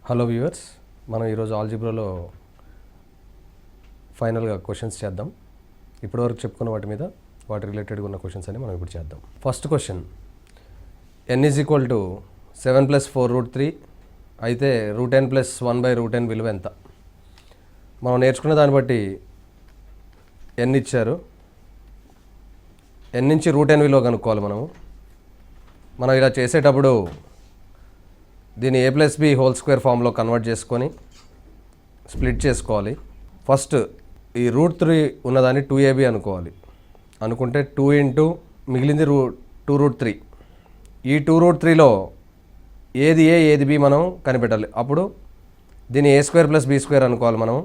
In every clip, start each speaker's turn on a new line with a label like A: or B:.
A: Hello viewers, మనం ఈరోజు ఆల్జీబ్రాలో ఫైనల్గా క్వశ్చన్స్ చేద్దాం. ఇప్పటివరకు చెప్పుకున్న వాటి మీద వాటి రిలేటెడ్గా ఉన్న క్వశ్చన్స్ అని మనం ఇప్పుడు చేద్దాం. ఫస్ట్ క్వశ్చన్, n = 7 + 4√3 అయితే n + 1/√n విలువ ఎంత? మనం నేర్చుకున్న దాన్ని బట్టి n ఇచ్చారు. n నుంచి √n విలువ కనుక్కోవాలి. మనం ఇలా చేసేటప్పుడు దీన్ని a+b² ఫామ్లో కన్వర్ట్ చేసుకొని స్ప్లిట్ చేసుకోవాలి. ఫస్ట్ ఈ √3 ఉన్నదాన్ని 2ab అనుకుంటే 2 ఇంటూ మిగిలింది 2√3. ఈ 2√3లో ఏది a ఏది b మనం కనిపెట్టాలి. అప్పుడు దీన్ని a² + b² అనుకోవాలి. మనం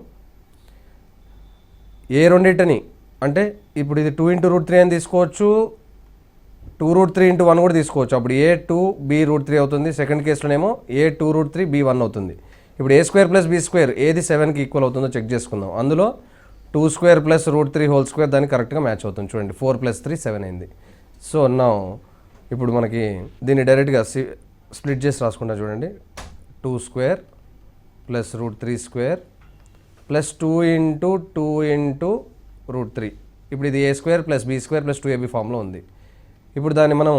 A: ఏ రెండింటిని అంటే ఇప్పుడు ఇది 2 ఇంటూ √3 అని తీసుకోవచ్చు, 2√3 ఇంటూ 1 కూడా తీసుకోవచ్చు. అప్పుడు a2 b√3 అవుతుంది. సెకండ్ కేసులోనేమో a2√3 b1 అవుతుంది. ఇప్పుడు a² + b² ఏది 7కి ఈక్వల్ అవుతుందో చెక్ చేసుకుందాం. అందులో 2² + √3² దానికి కరెక్ట్గా మ్యాచ్ అవుతుంది. చూడండి, 4 + 3 7 అయింది. సో నా ఇప్పుడు మనకి దీన్ని డైరెక్ట్గా స్ప్లిట్ చేసి రాసుకుంటా. చూడండి, 2² + √3² + 2 ఇంటూ 2 ఇంటూ √3. ఇప్పుడు ఇది a² + b² + 2ab ఫామ్లో ఉంది. ఇప్పుడు దాన్ని మనం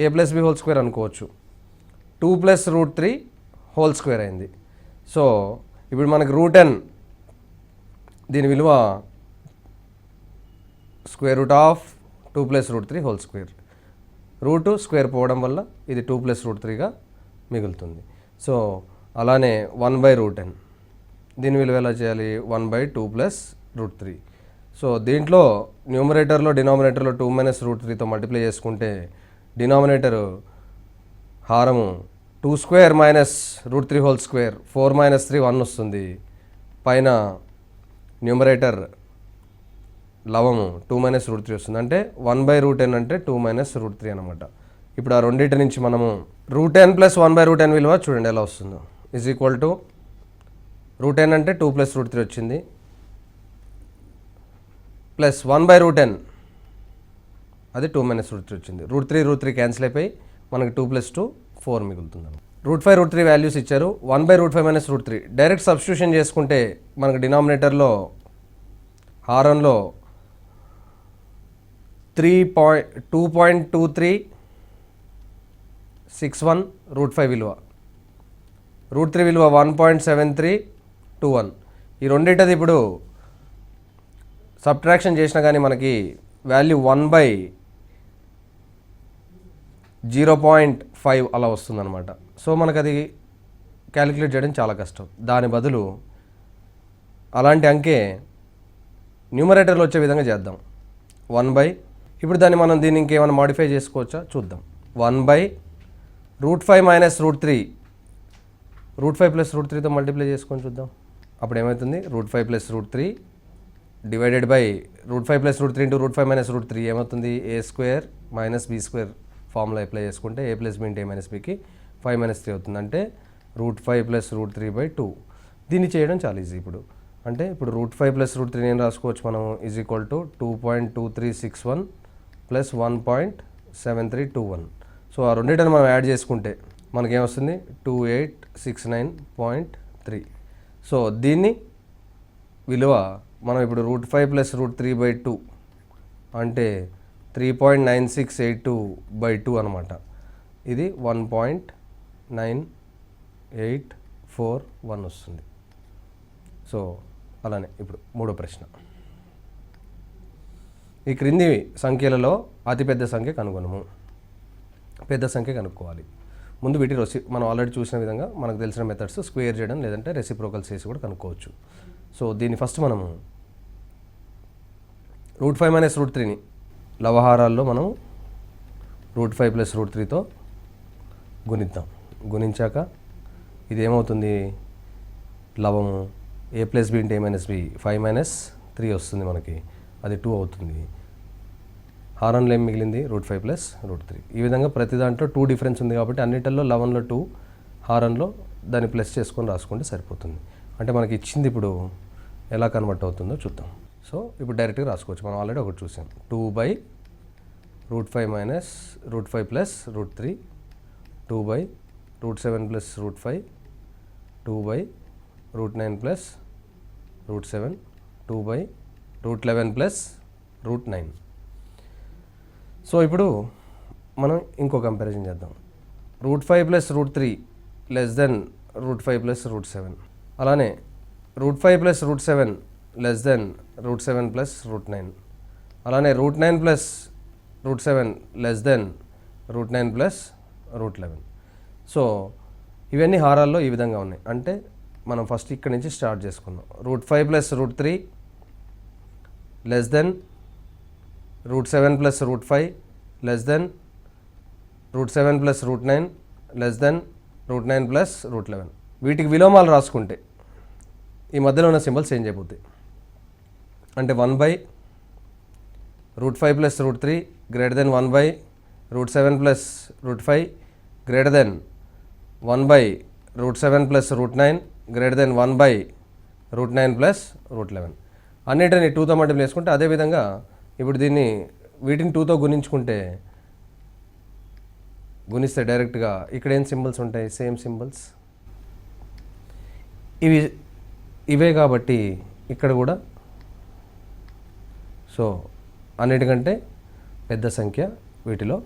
A: a+b² అనుకోవచ్చు. 2 + √3² అయింది. సో ఇప్పుడు మనకి √n దీని విలువ √2 + √3². రూట్ స్క్వేర్ పోవడం వల్ల ఇది 2 + √3గా మిగులుతుంది. సో అలానే 1/√n దీని విలువ ఎలా చేయాలి? 1/2 + √3. సో దీంట్లో న్యూమరేటర్లో డినామినేటర్లో 2 - √3తో మల్టిప్లై చేసుకుంటే డినామినేటర్ హారము 2² - √3² 4 - 3 1 వస్తుంది. పైన న్యూమరేటర్ లవము 2 - √3 వస్తుంది. అంటే 1/√n అంటే 2 - √3 అనమాట. ఇప్పుడు ఆ రెండింటి నుంచి మనము √n + 1/√n విలువ చూడండి ఎలా వస్తుందో. √n అంటే 2 + √3 వచ్చింది, ప్లస్ 1/√n అది 2 - √3 వచ్చింది. √3 క్యాన్సిల్ అయిపోయి మనకి 2 + 2 4 మిగులుతుంది. √5 √3 వాల్యూస్ ఇచ్చారు. 1/√5 - √3 డైరెక్ట్ సబ్స్టిట్యూషన్ చేసుకుంటే మనకు డినామినేటర్లో హారంలో 2.2361 √5 విలువ, √3 విలువ 1.7321. ఈ రెండింటిది ఇప్పుడు సబ్ట్రాక్షన్ చేసినా కానీ మనకి వాల్యూ 1/0.5 అలా వస్తుందన్నమాట. సో మనకు అది క్యాలిక్యులేట్ చేయడం చాలా కష్టం. దాని బదులు అలాంటి అంకే న్యూమరేటర్లో వచ్చే విధంగా చేద్దాం. 1/, ఇప్పుడు దాన్ని మనం దీన్ని ఇంకేమైనా మాడిఫై చేసుకోవచ్చా చూద్దాం. 1/√5 - √3 √5 + √3తో మల్టిప్లై చేసుకొని చూద్దాం. అప్పుడు ఏమవుతుంది? √5 + √3 డివైడెడ్ బై √5 + √3 ఇంటూ √5 - √3 ఏమవుతుంది? a² - b² ఫార్ములా అప్లై చేసుకుంటే a + b × a - bకి 5 - 3 అవుతుంది. అంటే √5 + √3/2. దీన్ని చేయడం చాలా ఈజీ. ఇప్పుడు √5 + √3 నేను రాసుకోవచ్చు. మనం = 2.2361 + 1.7321. సో ఆ రెండింటిని మనం యాడ్ చేసుకుంటే మనకేమొస్తుంది? 2869.3. సో దీన్ని విలువ మనం ఇప్పుడు √5 + √3/2 అంటే 3.9682/2 అనమాట. ఇది 1.9841 వస్తుంది. సో అలానే ఇప్పుడు మూడో ప్రశ్న, ఈ క్రింది సంఖ్యలలో అతిపెద్ద సంఖ్య కనుగొనము. పెద్ద సంఖ్య కనుక్కోవాలి. ముందు వీటి మనం ఆల్రెడీ చూసిన విధంగా మనకు తెలిసిన మెథడ్స్ స్క్వేర్ చేయడం లేదంటే రెసిప్రోకల్ చేసి కూడా కనుక్కోవచ్చు. సో దీన్ని ఫస్ట్ మనము √5 - √3ని లవహారాల్లో మనం √5 + √3తో గుణిద్దాం. గుణించాక ఇది ఏమవుతుంది? లవము a + b × a - b 5 - 3 వస్తుంది మనకి. అది 2 అవుతుంది. హారంలో ఏం మిగిలింది? √5 + √3. ఈ విధంగా ప్రతి దాంట్లో 2 డిఫరెన్స్ ఉంది కాబట్టి అన్నిటిల్లో 11లో 2, హారంలో దాన్ని ప్లస్ చేసుకొని రాసుకుంటే సరిపోతుంది. అంటే మనకి ఇచ్చింది ఇప్పుడు ఎలా కన్వర్ట్ అవుతుందో చూద్దాం. సో ఇప్పుడు డైరెక్ట్గా రాసుకోవచ్చు. మనం ఆల్రెడీ ఒకటి చూసాం. 2/√5 - √5 + √3 2/√7 + √5 2/√9 ప్లస్ √7 2/√11 ప్లస్ √9. సో ఇప్పుడు మనం ఇంకో కంపారిజన్ చేద్దాం. √5 ప్లస్ √3 లెస్ దెన్ √5 ప్లస్ √7. అలానే √5 ప్లస్ √7 లెస్ దెన్ √7 ప్లస్ √9. అలానే √9 plus √7 less than √9 plus √11. So ఇవన్నీ హారాల్లో ఈ విధంగా ఉన్నాయి. అంటే మనం ఫస్ట్ ఇక్కడ నుంచి స్టార్ట్ చేసుకుందాం. √5 plus √3 less than √7 plus √5 less than √7 plus √9 less than √9 plus √11. వీటికి విలోమాలు రాసుకుంటే ఈ మధ్యలో ఉన్న సింబల్స్ చేంజ్ అయిపోతాయి. అంటే 1/√5 plus √3 greater than 1/√7 plus √5 greater than 1/√7 plus √9 greater than 1/√9 plus √11. అన్నిటిని 2తో మల్టిప్లై చేసుకుంటే అదేవిధంగా ఇప్పుడు దీన్ని వీటిని 2తో గుణిస్తే డైరెక్ట్గా ఇక్కడ ఏం సింబల్స్ ఉంటాయి? సేమ్ సింబల్స్ ఇవే కాబట్టి ఇక్కడ కూడా సో అన్నిటికంటే పెద్ద సంఖ్య వీటిలో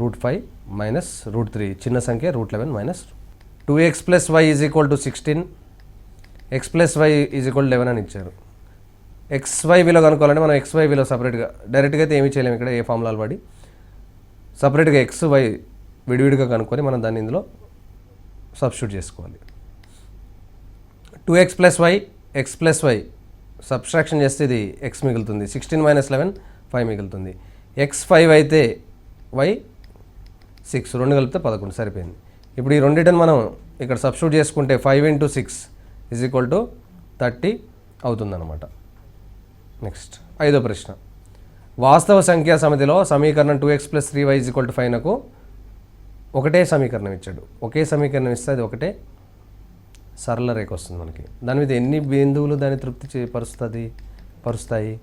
A: √5 మైనస్ √3, చిన్న సంఖ్య √11 minus 2x plus y is equal to 16, x plus y is equal 11 అని ఇచ్చారు. xy విలువ కనుక్కోవాలంటే మనం xy విలువ సపరేట్గా డైరెక్ట్గా అయితే ఏమీ చేయలేము. ఇక్కడ ఏ ఫార్ములాలు వాడి సపరేట్గా xy విడివిడిగా కనుక్కొని మనం దాన్ని ఇందులో సబ్స్టిట్యూట్ చేసుకోవాలి. 2x plus y x plus y subtraction చేస్తే ఇది x మిగులుతుంది. 16 మైనస్ 11 5 మిగులుతుంది. x 5 అయితే y 6, 2 కలిపితే 11 సరిపోయింది. ఇప్పుడు ఈ రెండింటిని మనం ఇక్కడ సబ్స్టిట్యూట్ చేసుకుంటే 5 × 6 ఈజ్ ఈక్వల్ టు 30 అవుతుందన్నమాట. నెక్స్ట్ 5వ ప్రశ్న. వాస్తవ సంఖ్యా సమితిలో సమీకరణం 2x plus 3y is equal to 5 నకు ఒకటే సమీకరణం ఇచ్చాడు. ఒకే సమీకరణం ఇస్తే అది ఒకటే సరళ రేఖ వస్తుంది మనకి. దాని మీద ఎన్ని బిందువులు దాన్ని పరుస్తాయి?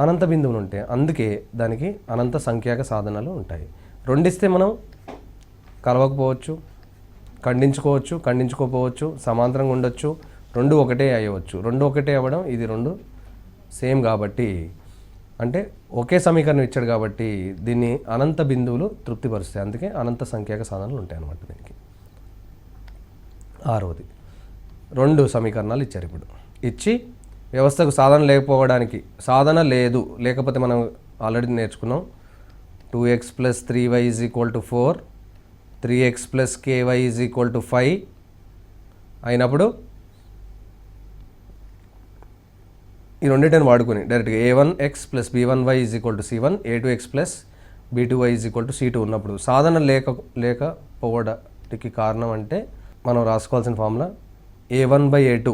A: అనంత బిందువులు ఉంటాయి. అందుకే దానికి అనంత సంఖ్యాక సాధనాలు ఉంటాయి. రెండిస్తే మనం కలవకపోవచ్చు, ఖండించుకోకపోవచ్చు, సమాంతరంగా ఉండొచ్చు, రెండు ఒకటే అయ్యవచ్చు. రెండు ఒకటే అవ్వడం, ఇది రెండు సేమ్ కాబట్టి, అంటే ఒకే సమీకరణం ఇచ్చాడు కాబట్టి దీన్ని అనంత బిందువులు తృప్తిపరుస్తాయి. అందుకే అనంత సంఖ్యాక సాధనాలు ఉంటాయి అన్నమాట దీనికి. 6వది 2 సమీకరణాలు ఇచ్చారు. ఇప్పుడు ఇచ్చి వ్యవస్థకు సాధన లేకపోతే మనం ఆల్రెడీ నేర్చుకున్నాం. 2x plus 3y is equal to 4, 3x plus ky is equal to 5 అయినప్పుడు ఈ రెండింటిని వాడుకొని డైరెక్ట్గా a1x plus b1y is equal to c1, a2x plus b2y is equal to c2 ఉన్నప్పుడు సాధన లేకపోవడానికి కారణం అంటే మనం రాసుకోవాల్సిన formula a1/a2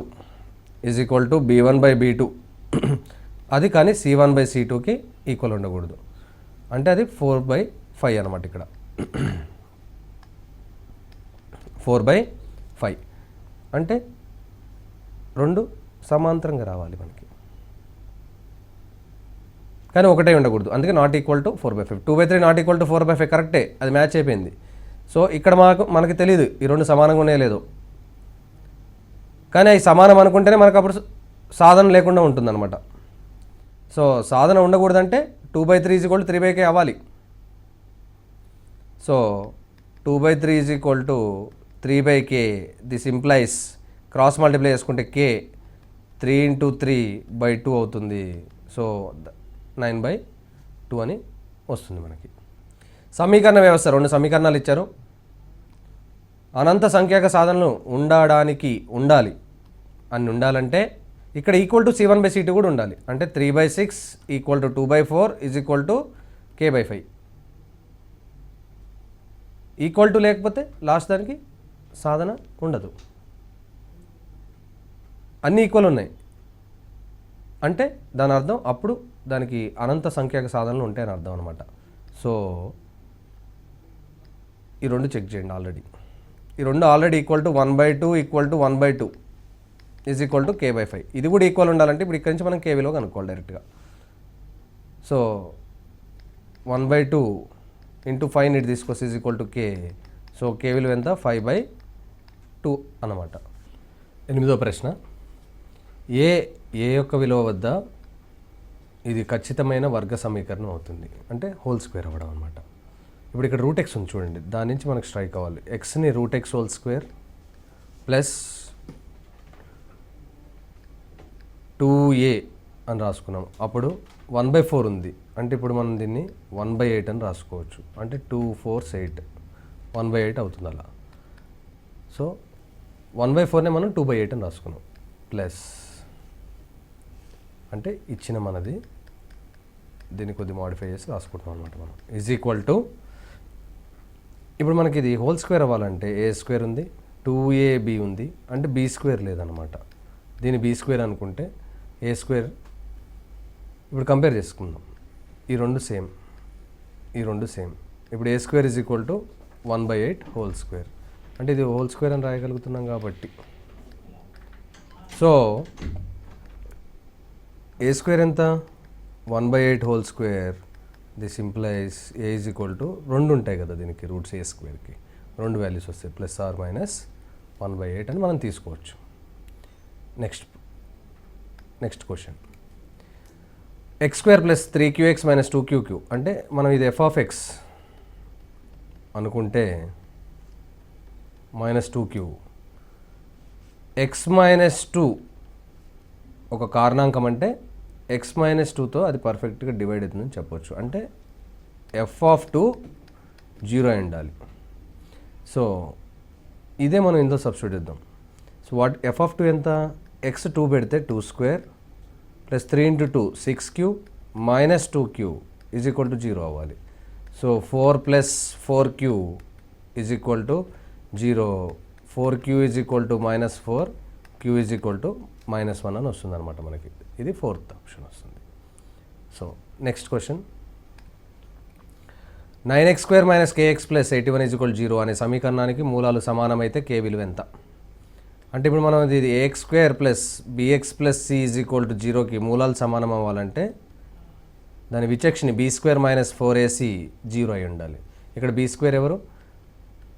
A: is equal to b1/b2 అది కానీ c1/c2కి ఈక్వల్ ఉండకూడదు. అంటే అది 4/5 అనమాట. ఇక్కడ 4/5 అంటే రెండు సమాంతరంగా రావాలి మనకి, కానీ ఒకటే ఉండకూడదు. అందుకే not equal to 4/5. 2/3 not equal to 4/5 కరెక్టే, అది మ్యాచ్ అయిపోయింది. సో ఇక్కడ మనకి తెలియదు ఈ రెండు సమానంగా ఉన్నాయో లేదో, కానీ అవి సమానం అనుకుంటేనే మనకు అప్పుడు సాధన లేకుండా ఉంటుందన్నమాట. సో సాధన ఉండకూడదంటే 2/3 ఈజ్ ఈక్వల్ టు 3/k అవ్వాలి. So 2/3 is equal to 3/k. This implies cross multiply చేసుకుంటే k 3 × 3/2 అవుతుంది. సో 9/2 అని వస్తుంది మనకి. సమీకరణ వ్యవస్థ 2 సమీకరణాలు ఇచ్చారు. అనంత సంఖ్యాక సాధనలు ఉండాలంటే ఇక్కడ ఈక్వల్ టు c1/c2 కూడా ఉండాలి. అంటే 3/6 equal to 2/4 is equal to k/5. Equal to లేకపోతే లాస్ట్ దానికి సాధన ఉండదు. అన్నీ ఈక్వల్ ఉన్నాయి అంటే దాని అర్థం అప్పుడు దానికి అనంత సంఖ్యాక సాధనలు ఉంటాయని అర్థం అనమాట. సో ఈ రెండు చెక్ చేయండి. ఈ రెండు already equal to 1/2 equal to 1/2 is equal to k/5. ఇది కూడా ఈక్వల్ ఉండాలంటే ఇప్పుడు ఇక్కడి నుంచి మనం k విలువ కనుక్కోవాలి డైరెక్ట్గా. సో 1/2 × 5 నీటి తీసుకొస్తే is equal to k. So k విలువ ఎంత? 5/2 2 అన్నమాట. 8వ ప్రశ్న, ఏ యొక్క విలువ వద్ద ఇది ఖచ్చితమైన వర్గ సమీకరణం అవుతుంది, అంటే హోల్ స్క్వేర్ అవ్వడం అనమాట. ఇప్పుడు ఇక్కడ రూట్ ఎక్స్ ఉంది చూడండి, దాని నుంచి మనకు స్ట్రైక్ అవ్వాలి. ఎక్స్ని root X whole square plus 2a అని రాసుకున్నాం. అప్పుడు 1/4 ఉంది, అంటే ఇప్పుడు మనం దీన్ని 1/8 అని రాసుకోవచ్చు. అంటే 2 4 8 1/8 అవుతుంది అలా. సో 1/4నే మనం 2/8 అని రాసుకున్నాం. ప్లస్ అంటే ఇచ్చిన మనది దీన్ని కొద్ది మాడిఫై చేసి రాసుకుంటున్నాం అనమాట మనం. ఈజ్ ఈక్వల్ టు, ఇప్పుడు మనకి ఇది హోల్ స్క్వేర్ అవ్వాలంటే ఏ స్క్వేర్ ఉంది, 2ab ఉంది, అంటే బీ స్క్వేర్ లేదనమాట. దీన్ని బీ స్క్వేర్ అనుకుంటే ఏ స్క్వేర్, ఇప్పుడు కంపేర్ చేసుకుందాం. ఈ రెండు సేమ్. ఇప్పుడు A square is equal to 1/8 whole square, అంటే ఇది హోల్ స్క్వేర్ అని రాయగలుగుతున్నాం కాబట్టి. సో ఏ స్క్వేర్ ఎంత, 1/8 whole square. This implies A is equal to, రెండు ఉంటాయి కదా దీనికి రూట్స్, ఏ స్క్వేర్కి 2 వాల్యూస్ వస్తాయి, ప్లస్ ఆర్ మైనస్ 1/8 అని మనం తీసుకోవచ్చు. Next question, x² plus 3qx minus 2qq, అంటే మనం ఇది f(x) అనుకుంటే మైనస్ 2q, x మైనస్ 2 ఒక కారణాంకం అంటే x మైనస్ 2తో అది పర్ఫెక్ట్గా డివైడ్ అవుతుందని చెప్పొచ్చు. అంటే f(2) 0 అయి ఉండాలి. సో ఇదే మనం ఇందులో సబ్స్టిట్యూట్ చేద్దాం. సో f(2) ఎంత, x 2 పెడితే 2² plus 3 × 2 6q minus 2q is equal to 0 అవ్వాలి. So 4 plus 4q is equal to 0, 4q is equal to minus 4, q is equal to minus 1 అని వస్తుంది అనమాట మనకి. ఇది 4th ఆప్షన్ వస్తుంది. So next question, 9x² minus kx plus 81 is equal 0 అనే సమీకరణానికి మూలాలు సమానమైతే k విలువ ఎంత? అంటే ఇప్పుడు మనం ఇది ax² plus bx plus c is equal to 0కి మూలాలు సమానం అవ్వాలంటే దాని విచక్షణ b² మైనస్ 4ac 0 అయి ఉండాలి. ఇక్కడ b² ఎవరు,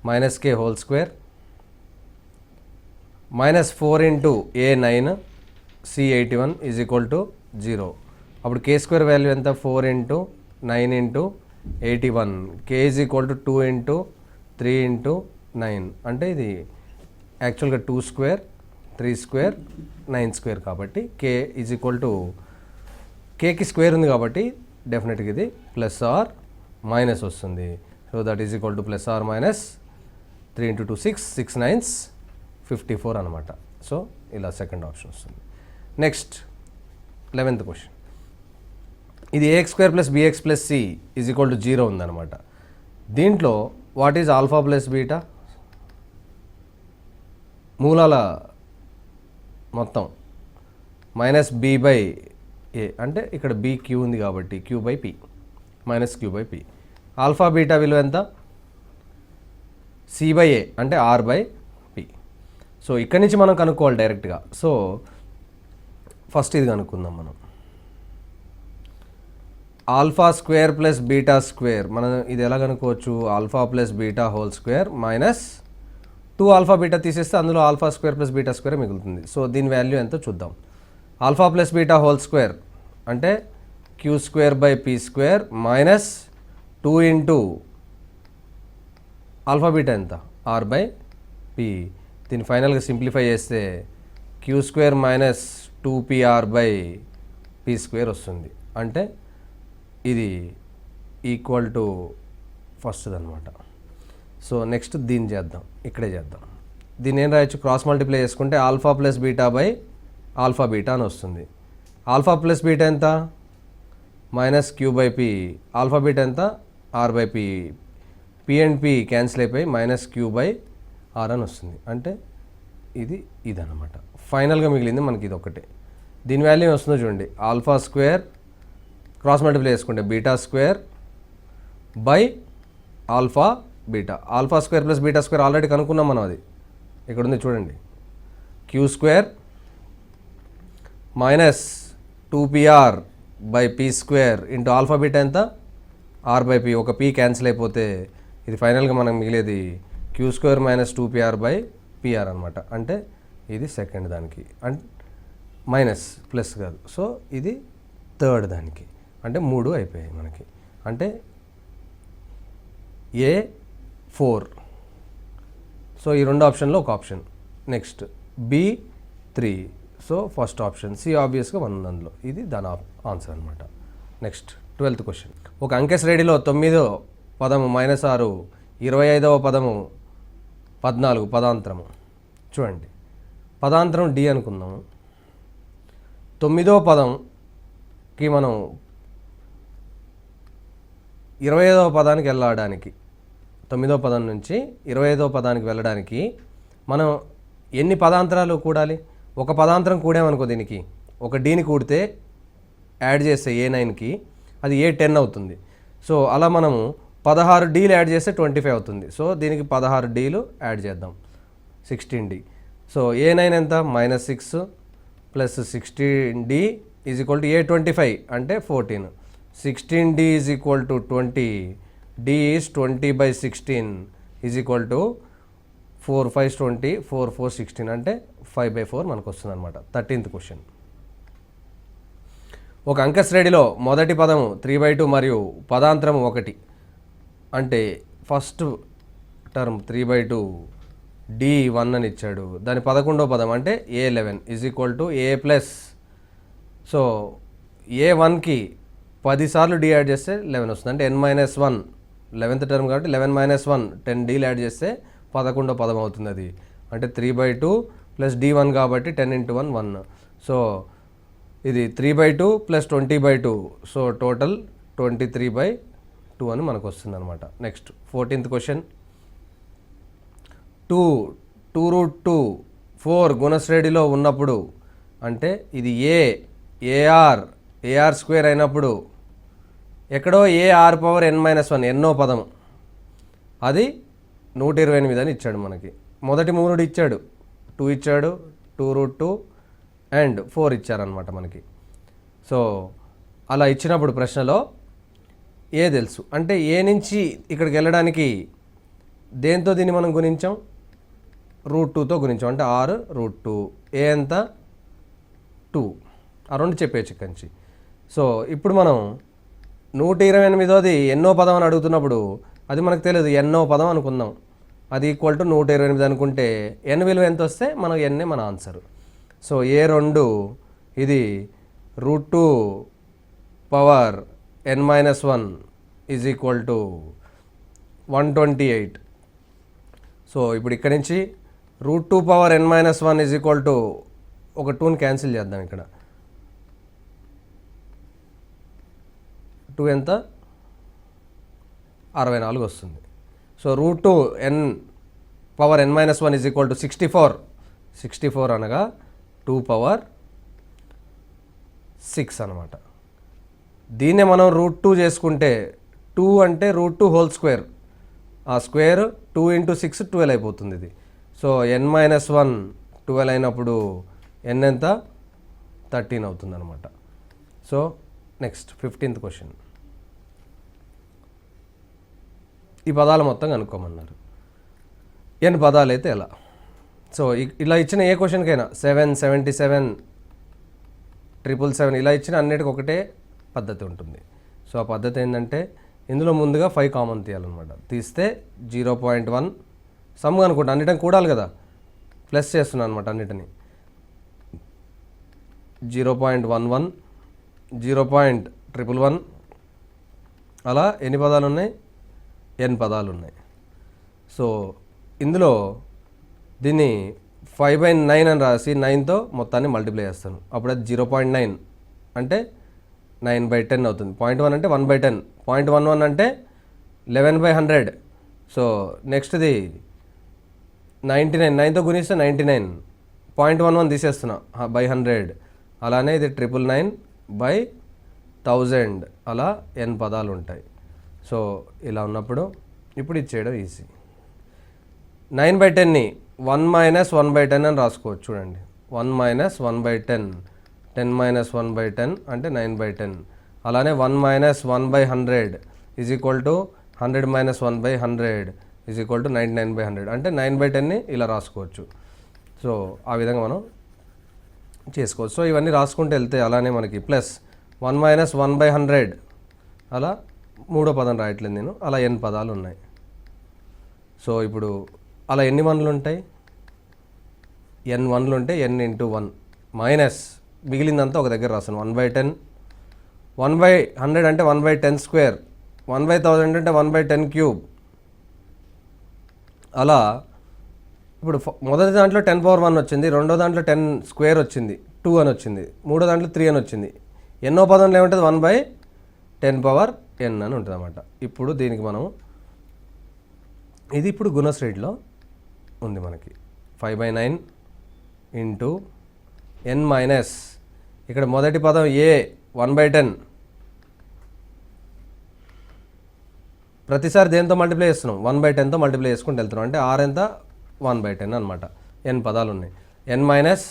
A: minus k whole square minus 4 × a 9 c 81 is equal to 0. అప్పుడు k² వాల్యూ ఎంత, 4 × 9 × 81, k ఈజ్ ఈక్వల్ టు 2 × 3 × 9, అంటే ఇది యాక్చువల్గా 2² 3² 9² కాబట్టి k ఈజ్ ఈక్వల్ టు, కేకి స్క్వేర్ ఉంది కాబట్టి డెఫినెట్గా ఇది ప్లస్ ఆర్ మైనస్ వస్తుంది. So that is equal to plus or minus 3 × 2 6, 6 9s 54 అనమాట. సో ఇలా సెకండ్ ఆప్షన్ వస్తుంది. నెక్స్ట్ 11th క్వశ్చన్, ఇది ax² plus bx plus c is equal to 0 ఉందన్నమాట. దీంట్లో what is alpha plus beta, మూలాల మొత్తం minus b/a, అంటే ఇక్కడ b q ఉంది కాబట్టి q/p minus q/p. Alpha beta విలువ ఎంత, c/a అంటే r/p. సో ఇక్కడి నుంచి మనం కనుక్కోవాలి డైరెక్ట్గా. సో ఫస్ట్ ఇది కనుక్కుందాం మనం. Alpha square plus beta square, మనం ఇది ఎలా కనుక్కోవచ్చు, alpha plus beta whole square minus 2 alpha beta తీసేస్తే అందులో alpha square plus beta square మిగులుతుంది. సో దీని వాల్యూ ఎంతో చూద్దాం. Alpha plus beta whole square అంటే q²/p² మైనస్ 2 × ఆల్ఫా బీటా ఎంత, r/p. దీన్ని ఫైనల్గా సింప్లిఫై చేస్తే q² మైనస్ 2pr/p² వస్తుంది. అంటే ఇది ఈక్వల్ టు ఫస్ట్ది అనమాట. సో నెక్స్ట్ దీన్ని చేద్దాం, ఇక్కడే చేద్దాం. దీన్ని ఏం రాయొచ్చు, క్రాస్ మల్టిప్లై చేసుకుంటే alpha plus beta by alpha beta అని వస్తుంది. ఆల్ఫా ప్లస్ బీటా ఎంత, మైనస్ q/p, ఆల్ఫా బీటా ఎంత, r/p. p and p cancel అయిపోయి మైనస్ q/r అని వస్తుంది. అంటే ఇదన్నమాట. ఫైనల్గా మిగిలింది మనకి ఇది ఒకటే. దీని వాల్యూ వస్తుందో చూడండి, ఆల్ఫా స్క్వేర్ క్రాస్ మల్టిప్లై చేసుకుంటే beta square by alpha beta. Alpha square plus beta square already కనుక్కున్నాం మనం, అది ఇక్కడ ఉంది చూడండి, q² minus 2pr/p² into alpha beta ఎంత, r/p. ఒక p క్యాన్సిల్ అయిపోతే ఇది ఫైనల్గా మనకు మిగిలేది q² మైనస్ 2pr/p². పిఆర్ అనమాట. అంటే ఇది సెకండ్ దానికి అండ్ మైనస్ ప్లస్ కాదు. సో ఇది థర్డ్ దానికి అంటే 3 అయిపోయాయి మనకి. అంటే A4. సో ఈ 2 ఆప్షన్లో ఒక option. Next B3. So first option. C ఆబ్వియస్గా 1 అందులో. ఇది దాని ఆన్సర్ అనమాట. Next 12th question. ఒక అంకె శ్రేణిలో 9వ పదము -6, 25వ పదము 14 పదాంతరము. చూడండి, పదాంతరం D అనుకుందాము. 9వ పదంకి మనం 25వ పదానికి వెళ్ళడానికి, 9వ పదం నుంచి 25వ పదానికి వెళ్ళడానికి మనం ఎన్ని పదాంతరాలు కూడాలి? ఒక పదాంతరం కూడామనుకో, దీనికి ఒక డీని కూడితే యాడ్ చేస్తే A9కి అది A10 అవుతుంది. సో అలా మనము 16 డీలు యాడ్ చేస్తే 25 అవుతుంది. సో దీనికి 16 డీలు యాడ్ చేద్దాం, 16D. సో A9 ఎంత? -6 plus 16D is equal to A25 అంటే 14. 16D is equal to 20. D is 20/16 is equal to 4 5 20, 4 4 16 అంటే 5/4 మనకు వస్తుంది అనమాట. 13th question. ఒక అంక శ్రేణిలో మొదటి పదము 3/2 మరియు పదాంతరము 1 అంటే ఫస్ట్ టర్మ్ 3/2 D1 అని ఇచ్చాడు. దాని 11వ పదం అంటే A11 is equal to A plus. So A1కి 10 సార్లు D యాడ్ చేస్తే 11 వస్తుంది. అంటే n-1 11th టర్మ్ కాబట్టి 11-1 10 Dలు యాడ్ చేస్తే 11వ పదం అవుతుంది అది. అంటే 3/2 ప్లస్ D1 కాబట్టి 10 × 1 1. సో ఇది 3/2 ప్లస్ 20/2. సో టోటల్ 23/2 అని మనకు వస్తుంది అనమాట. Next 14th question. 2√2 4 గుణశ్రేణిలో ఉన్నప్పుడు అంటే ఇది AR స్క్వేర్ అయినప్పుడు ఎక్కడో AR⁻n-1 ఎన్నో పదము అది 128 అని ఇచ్చాడు మనకి. మొదటి 3 ఇచ్చాడు, 2 ఇచ్చాడు, 2√2 అండ్ 4 ఇచ్చారనమాట మనకి. సో అలా ఇచ్చినప్పుడు ప్రశ్నలో ఏ తెలుసు అంటే ఏ నుంచి ఇక్కడికి వెళ్ళడానికి దేంతో దీన్ని మనం గుణించాం? √2తో గుణించాం. అంటే R√2. ఏ ఎంత? 2. ఆ 2 చెప్పేచ్చు ఇక్కడి నుంచి. సో ఇప్పుడు మనం 128ది ఎన్నో పదం అని అడుగుతున్నప్పుడు అది మనకు తెలియదు, ఎన్నో పదం అనుకుందాం. అది ఈక్వల్ టు 128 అనుకుంటే n విలువ ఎంత వస్తే మనకు n మన ఆన్సర్. సో A2 ఇది √2 power n-1 is equal to 128. So ఇప్పుడు ఇక్కడి నుంచి √2 power n-1 is equal to ఒక 2ని క్యాన్సిల్ చేద్దాం. ఇక్కడ 2 ఎంత? 64 వస్తుంది. So √2 n power n-1 is equal to 64. 64 అనగా 2 పవర్ 6 అనమాట. దీన్నే మనం √2 చేసుకుంటే 2 అంటే √2 హోల్ స్క్వేర్. ఆ స్క్వేర్ 2 × 6 12 అయిపోతుంది ఇది. సో n-1 12 అయినప్పుడు n ఎంత? 13 అవుతుంది అనమాట. So next 15th question. ఈ పదాలు మొత్తం కనుక్కోమన్నారు. n పదాలు అయితే ఎలా? సో ఇలా ఇచ్చిన ఏ క్వశ్చన్కైనా 7 77 777 ఇలా ఇచ్చిన అన్నిటికీ ఒకటే పద్ధతి ఉంటుంది. సో ఆ పద్ధతి ఏంటంటే ఇందులో ముందుగా 5 కామన్ తీయాలన్నమాట. తీస్తే 0.1 సమ్ అనుకుంటా, అన్నిటిని కూడాలి కదా, ప్లస్ చేస్తున్నాను అనమాట అన్నిటిని. 0.11 0.111 అలా ఎన్ని పదాలు ఉన్నాయి? n పదాలు ఉన్నాయి. సో ఇందులో దీన్ని 5/9 అని రాసి 9తో మొత్తాన్ని మల్టిప్లై చేస్తాను. అప్పుడు అది 0.9 అంటే 9/10 అవుతుంది. 0.1 అంటే 1/10. 0.11 అంటే 11/100. సో నెక్స్ట్ది 99. 9తో గుణిస్తే 99. 0.11 తీసేస్తున్నా /100. అలానే ఇది 999/1000. అలా n పదాలు ఉంటాయి. సో ఇలా ఉన్నప్పుడు ఇప్పుడు ఇది చేయడం ఈజీ. 9/10ని 1 - 1/10 అని రాసుకోవచ్చు. చూడండి, 1 - 1/10 10 - 1/10 అంటే 9/10. అలానే 1 - 1/100 is equal to 100 - 1/100 is equal to 99/100 అంటే 9/10ని ఇలా రాసుకోవచ్చు. సో ఆ విధంగా మనం చేసుకోవచ్చు. సో ఇవన్నీ రాసుకుంటూ వెళ్తే అలానే మనకి ప్లస్ 1 మైనస్ 1/100 అలా మూడో పదం రాయట్లేదు నేను, అలా n పదాలు ఉన్నాయి. సో ఇప్పుడు అలా ఎన్ని వన్లు ఉంటాయి, n వన్లు ఉంటే n ఇంటూ 1 మైనస్ మిగిలిందంతా ఒక దగ్గర రాస్తాను 1/10, 1/100 అంటే 1/10², 1/1000 అంటే 1/10³ అలా. ఇప్పుడు మొదటి దాంట్లో 10^1 వచ్చింది, రెండో దాంట్లో 10² వచ్చింది, 2 అని వచ్చింది, మూడో దాంట్లో 3 అని వచ్చింది. ఎన్నో పదంలో ఏముంటుంది 1/10n అని ఉంటుంది అన్నమాట. ఇప్పుడు దీనికి మనం ఇది ఇప్పుడు గుణశ్రేణిలో ఉంది మనకి 5/9 ఇంటూ n మైనస్ ఇక్కడ మొదటి పదం a 1/10 ప్రతిసారి దేంతో మల్టిప్లై చేస్తున్నాం 1/10తో మల్టిప్లై చేసుకుంటూ వెళ్తున్నాం అంటే r ఎంత 1/10 అనమాట. n పదాలు ఉన్నాయి. n మైనస్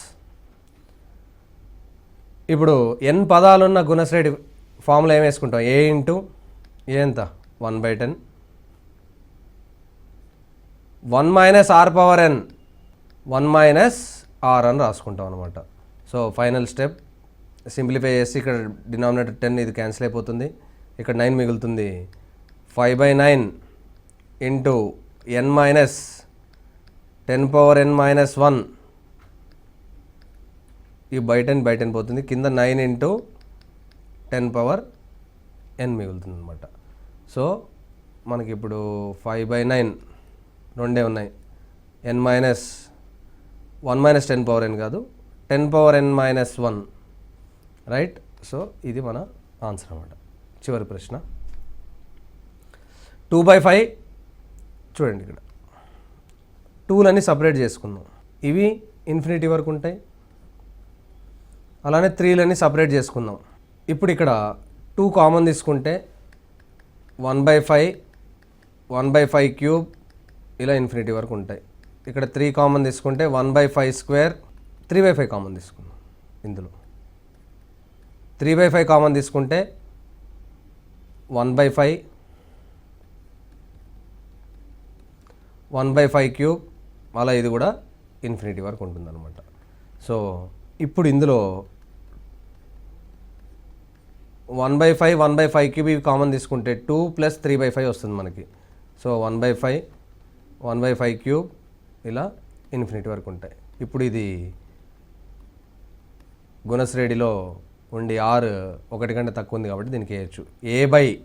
A: ఇప్పుడు n పదాలున్న గుణశ్రేణి ఫార్ములా ఏం వేసుకుంటాం a ఇంటూ a ఎంత 1/10 1 మైనస్ r/n 1 మైనస్ r అని రాసుకుంటాం అనమాట. సో ఫైనల్ స్టెప్ సింప్లిఫై చేసి ఇక్కడ డినామినేటర్ 10 ఇది క్యాన్సిల్ అయిపోతుంది, ఇక్కడ 9 మిగులుతుంది. 5/9 ఇంటూ n మైనస్ 10^n-1 ఈ బై 10 పోతుంది, కింద 9 ఇంటూ 10^n మిగులుతుంది అనమాట. సో మనకి ఇప్పుడు 5/9 రెండే ఉన్నాయి, n మైనస్ 1 మైనస్ 10^n కాదు 10^n-1 రైట్. సో ఇది మన ఆన్సర్ అన్నమాట. చివరి ప్రశ్న 2/5 చూడండి, ఇక్కడ 2లని సపరేట్ చేసుకుందాం. ఇవి ఇన్ఫినిటీ వరకు ఉంటాయి, అలానే 3లని సపరేట్ చేసుకుందాం. ఇప్పుడు ఇక్కడ 2 కామన్ తీసుకుంటే 1/5 1/5³ ఇలా ఇన్ఫినిటీ వరకు ఉంటాయి. ఇక్కడ 3 కామన్ తీసుకుంటే 1/5² 3/5 కామన్ తీసుకుందాం. ఇందులో 3/5 కామన్ తీసుకుంటే 1/5 1/5³ అలా ఇది కూడా ఇన్ఫినిటీ వరకు ఉంటుంది అనమాట. సో ఇప్పుడు ఇందులో 1/5 1/5³ ఇవి కామన్ తీసుకుంటే 2 + 3/5 వస్తుంది మనకి. సో 1/5 1/5³ ఇలా ఇన్ఫినిటీ వరకు ఉంటాయి. ఇప్పుడు ఇది గుణశ్రేణిలో ఉండి r 1 కంటే తక్కువ ఉంది కాబట్టి దీనికి వేయచ్చు.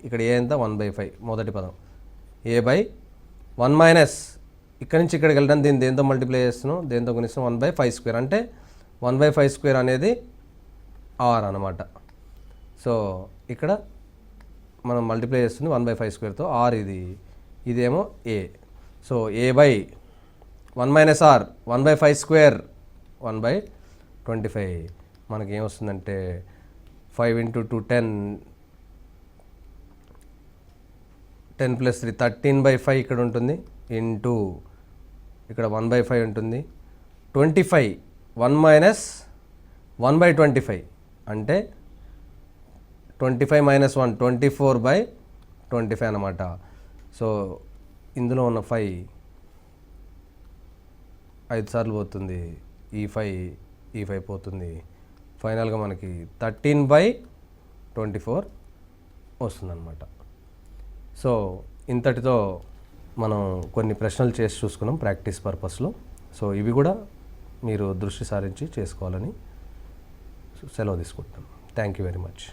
A: ఇక్కడ a ఎంత 1/5 మొదటి పదం a/1 మైనస్ ఇక్కడ నుంచి ఇక్కడికి వెళ్ళడం దీన్ని దేంతో మల్టిప్లై చేస్తున్నాం, దేంతో గుణిస్తున్నాం 1/5² అంటే 1/5² అనేది r అనమాట. సో ఇక్కడ మనం మల్టిప్లై చేస్తుంది 1/5²తో, r ఇదేమో a. So a/1 minus r 1/5² 1/25 మనకి ఏమొస్తుందంటే 5 × 2 10 10 + 3 13/5 ఇక్కడ ఉంటుంది, ఇంటూ ఇక్కడ 1/5 ఉంటుంది, 25 1 మైనస్ 1/25 అంటే 25 - 1 24/25 అనమాట. సో ఇందులో ఉన్న 5 సార్లు పోతుంది, ఈ 5 పోతుంది, ఫైనల్గా మనకి 13/24 వస్తుందన్నమాట. సో ఇంతటితో మనం కొన్ని ప్రశ్నలు చేసి చూసుకున్నాం ప్రాక్టీస్ పర్పస్లో. సో ఇవి కూడా మీరు దృష్టి సారించి చేసుకోవాలని సెలవు తీసుకుంటున్నాం. Thank you very much.